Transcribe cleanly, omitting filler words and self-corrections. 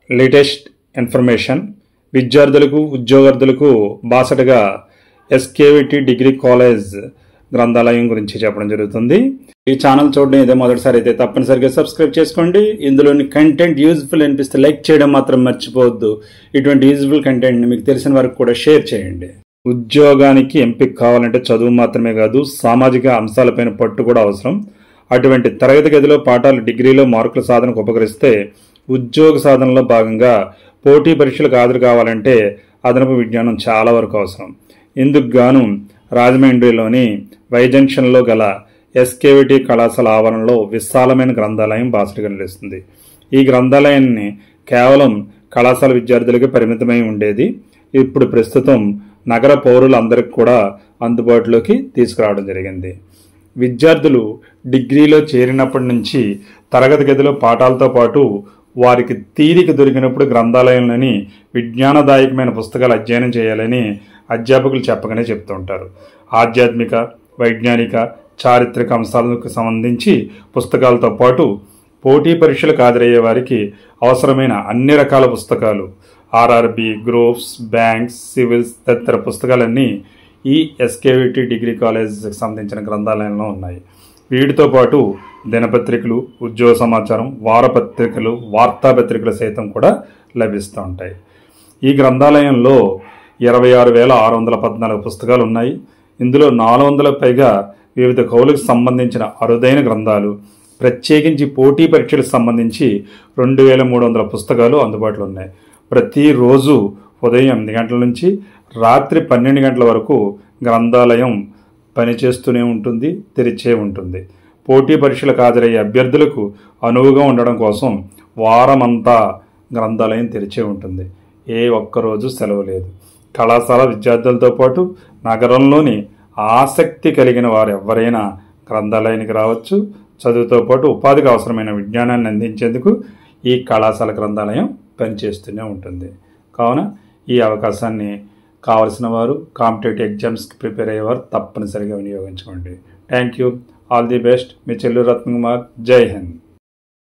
Latest information విద్యార్థులకు ఉద్యోగార్థులకు బాసటగా SKVT degree college గ్రంథాలయం గురించి చెప్పడం జరుగుతుంది. ఈ ఛానల్ చూడడం ఇదే మొదటిసారి అయితే తప్పనిసరిగా సబ్స్క్రైబ్ చేసుకోండి. ఇందులోని కంటెంట్ యూజ్ఫుల్ అనిపిస్తే లైక్ చేయడం మాత్రం మర్చిపోవద్దు. ఇటువంటి యూజ్ఫుల్ కంటెంట్ని మీకు తెలిసిన వారికి కూడా షేర్ చేయండి. ఉద్యోగానికి ఎంపిక కావాలంటే చదువు మాత్రమే కాదు, సామాజిక అంశాలపైన పట్టు కూడా అవసరం. అటువంటి తరగతి గదిలో పాఠాలు డిగ్రీలో మార్కుల సాధనకు ఉపకరిస్తే ఉద్యోగ సాధనలో భాగంగా పోటీ పరీక్షలకు హాజరు కావాలంటే అదనపు విజ్ఞానం చాలా వరకు అవసరం. ఇందుకు గాను రాజమండ్రిలోని వైజంక్షన్లో గల ఎస్కేవిటి కళాశాల ఆవరణలో విశాలమైన గ్రంథాలయం బాసటగా నిలుస్తుంది. ఈ గ్రంథాలయాన్ని కేవలం కళాశాల విద్యార్థులకే పరిమితమై ఉండేది. ఇప్పుడు ప్రస్తుతం నగర పౌరులందరికీ కూడా అందుబాటులోకి తీసుకురావడం జరిగింది. విద్యార్థులు డిగ్రీలో చేరినప్పటి నుంచి తరగతి గదిలో పాఠాలతో పాటు వారికి తీరిక దొరికినప్పుడు గ్రంథాలయంలోని విజ్ఞానదాయకమైన పుస్తకాలు అధ్యయనం చేయాలని అధ్యాపకులు చెప్పగానే చెప్తూ ఉంటారు. ఆధ్యాత్మిక, వైజ్ఞానిక, చారిత్రక అంశాలకు సంబంధించి పుస్తకాలతో పాటు పోటీ పరీక్షలకు హాజరయ్యే వారికి అవసరమైన అన్ని రకాల పుస్తకాలు, ఆర్ఆర్బి, గ్రూప్స్, బ్యాంక్స్, సివిల్స్ తదితర పుస్తకాలన్నీ ఈ ఎస్కేవిటి డిగ్రీ కాలేజ్కి సంబంధించిన గ్రంథాలయంలో ఉన్నాయి. వీటితో పాటు దినపత్రికలు, ఉద్యోగ సమాచారం, వారపత్రికలు, వార్తాపత్రికలు సైతం కూడా లభిస్తూ ఉంటాయి. ఈ గ్రంథాలయంలో 26,614 పుస్తకాలు ఉన్నాయి. ఇందులో 400 పైగా వివిధ కవులకు సంబంధించిన అరుదైన గ్రంథాలు, ప్రత్యేకించి పోటీ పరీక్షలకు సంబంధించి 2,300 పుస్తకాలు అందుబాటులో ఉన్నాయి. ప్రతిరోజు ఉదయం 8 గంటల నుంచి రాత్రి 12 గంటల వరకు గ్రంథాలయం పనిచేస్తూనే ఉంటుంది, తెరిచే ఉంటుంది. పోటీ పరీక్షలకు హాజరయ్యే అభ్యర్థులకు అనువుగా ఉండడం కోసం వారమంతా గ్రంథాలయం తెరిచే ఉంటుంది. ఏ ఒక్కరోజు సెలవు లేదు. కళాశాల విద్యార్థులతో పాటు నగరంలోని ఆసక్తి కలిగిన వారు ఎవరైనా గ్రంథాలయానికి రావచ్చు. చదువుతో పాటు ఉపాధికి అవసరమైన విజ్ఞానాన్ని అందించేందుకు ఈ కళాశాల గ్రంథాలయం పనిచేస్తూనే ఉంటుంది. కావున ఈ అవకాశాన్ని కావలసిన వారు, కాంపిటేటివ్ ఎగ్జామ్స్కి ప్రిపేర్ అయ్యేవారు తప్పనిసరిగా వినియోగించుకోండి. Thank you. All the best. మీ చెల్లూరు రత్నకుమార్. జై హింద్.